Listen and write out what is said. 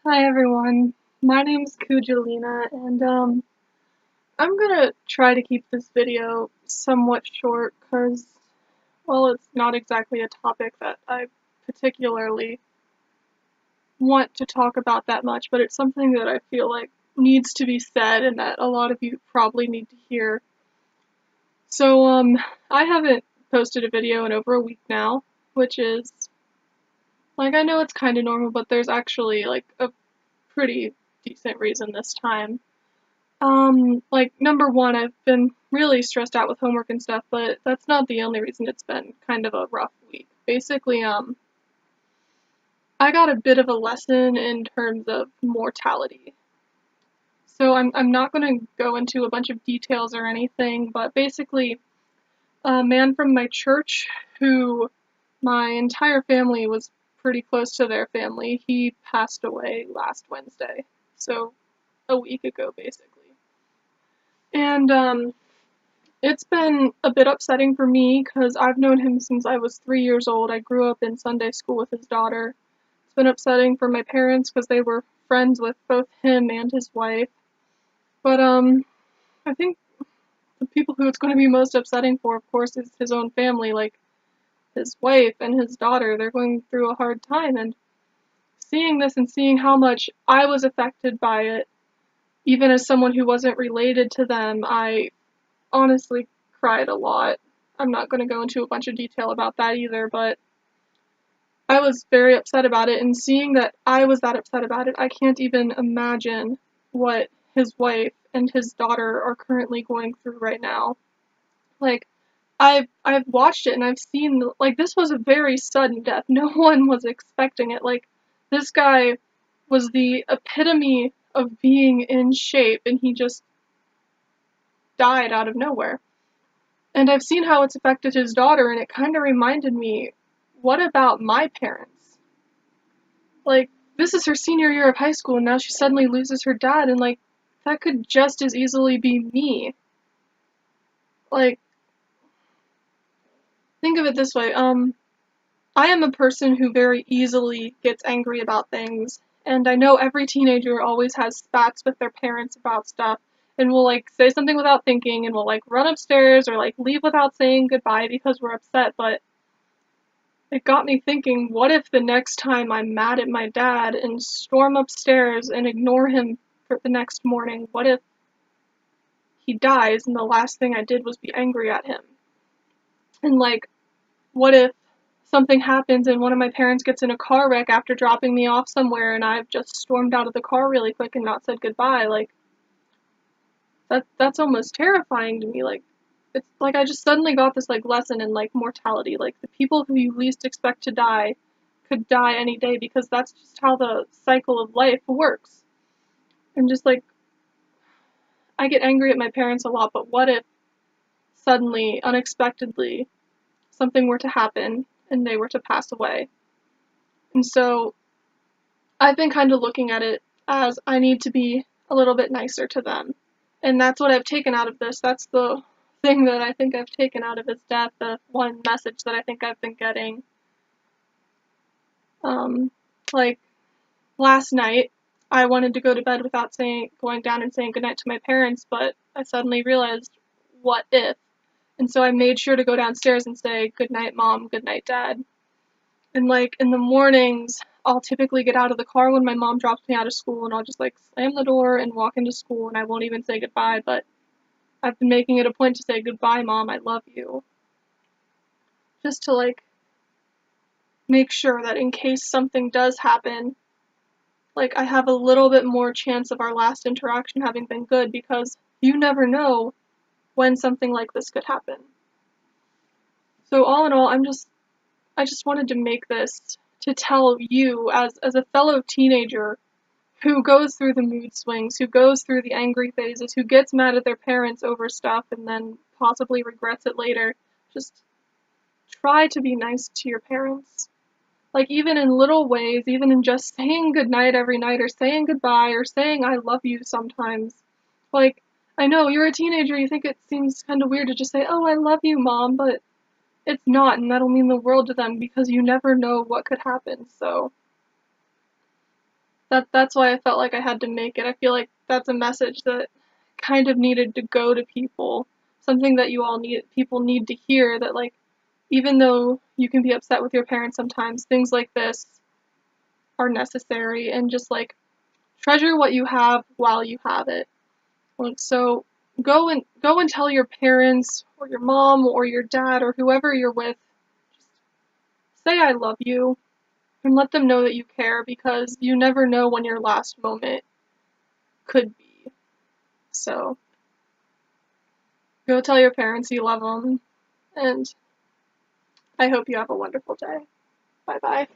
Hi everyone, my name's Kujalina, and I'm gonna try to keep this video somewhat short because, well, it's not exactly a topic that I particularly want to talk about that much, but it's something that I feel like needs to be said and that a lot of you probably need to hear. So, I haven't posted a video in over a week now, which is, like, I know it's kind of normal, but there's actually, like, a pretty decent reason this time. Like, number one, I've been really stressed out with homework and stuff, but that's not the only reason it's been kind of a rough week. Basically, I got a bit of a lesson in terms of mortality. So I'm not gonna go into a bunch of details or anything, but basically, a man from my church who my entire family was pretty close to their family, he passed away last Wednesday. So, a week ago, basically. And, it's been a bit upsetting for me because I've known him since I was 3 years old. I grew up in Sunday school with his daughter. It's been upsetting for my parents because they were friends with both him and his wife. But, I think the people who it's going to be most upsetting for, of course, is his own family, like his wife and his daughter. They're going through a hard time, and seeing this and seeing how much I was affected by it, even as someone who wasn't related to them, I honestly cried a lot. I'm not going to go into a bunch of detail about that either, but I was very upset about it, and seeing that I was that upset about it, I can't even imagine what his wife and his daughter are currently going through right now. Like, I've watched it and I've seen, like, this was a very sudden death. No one was expecting it. Like, this guy was the epitome of being in shape, and he just died out of nowhere. And I've seen how it's affected his daughter, and it kind of reminded me, what about my parents? Like, this is her senior year of high school, and now she suddenly loses her dad, and, like, that could just as easily be me. Like, think of it this way, I am a person who very easily gets angry about things, and I know every teenager always has spats with their parents about stuff, and will, like, say something without thinking, and will, like, run upstairs, or, like, leave without saying goodbye because we're upset, but it got me thinking, what if the next time I'm mad at my dad and storm upstairs and ignore him for the next morning, what if he dies and the last thing I did was be angry at him? And, like, what if something happens and one of my parents gets in a car wreck after dropping me off somewhere and I've just stormed out of the car really quick and not said goodbye? Like, that's almost terrifying to me. Like, it's like I just suddenly got this, like, lesson in, like, mortality. Like, the people who you least expect to die could die any day because that's just how the cycle of life works. And just, like, I get angry at my parents a lot, but what if suddenly, unexpectedly, something were to happen and they were to pass away? And so I've been kind of looking at it as I need to be a little bit nicer to them. And that's what I've taken out of this. That's the thing that I think I've taken out of his death, the one message that I think I've been getting. Um, like, last night, I wanted to go to bed without going down and saying goodnight to my parents, but I suddenly realized, what if? And so I made sure to go downstairs and say, goodnight, Mom, goodnight, Dad. And, like, in the mornings, I'll typically get out of the car when my mom drops me out of school, and I'll just, like, slam the door and walk into school, and I won't even say goodbye, but I've been making it a point to say, goodbye, Mom, I love you. Just to, like, make sure that in case something does happen, like, I have a little bit more chance of our last interaction having been good, because you never know when something like this could happen. So all in all, I just wanted to make this to tell you, as a fellow teenager who goes through the mood swings, who goes through the angry phases, who gets mad at their parents over stuff and then possibly regrets it later, just try to be nice to your parents. Like, even in little ways, even in just saying goodnight every night, or saying goodbye, or saying I love you sometimes. Like, I know, you're a teenager, you think it seems kind of weird to just say, oh, I love you, Mom, but it's not, and that'll mean the world to them, because you never know what could happen, so that's why I felt like I had to make it. I feel like that's a message that kind of needed to go to people. Something that people need to hear, that like even though you can be upset with your parents sometimes, things like this are necessary, and just like treasure what you have while you have it. Like, so go and tell your parents or your mom or your dad or whoever you're with, just say I love you and let them know that you care, because you never know when your last moment could be. So go tell your parents you love them, and I hope you have a wonderful day. Bye bye.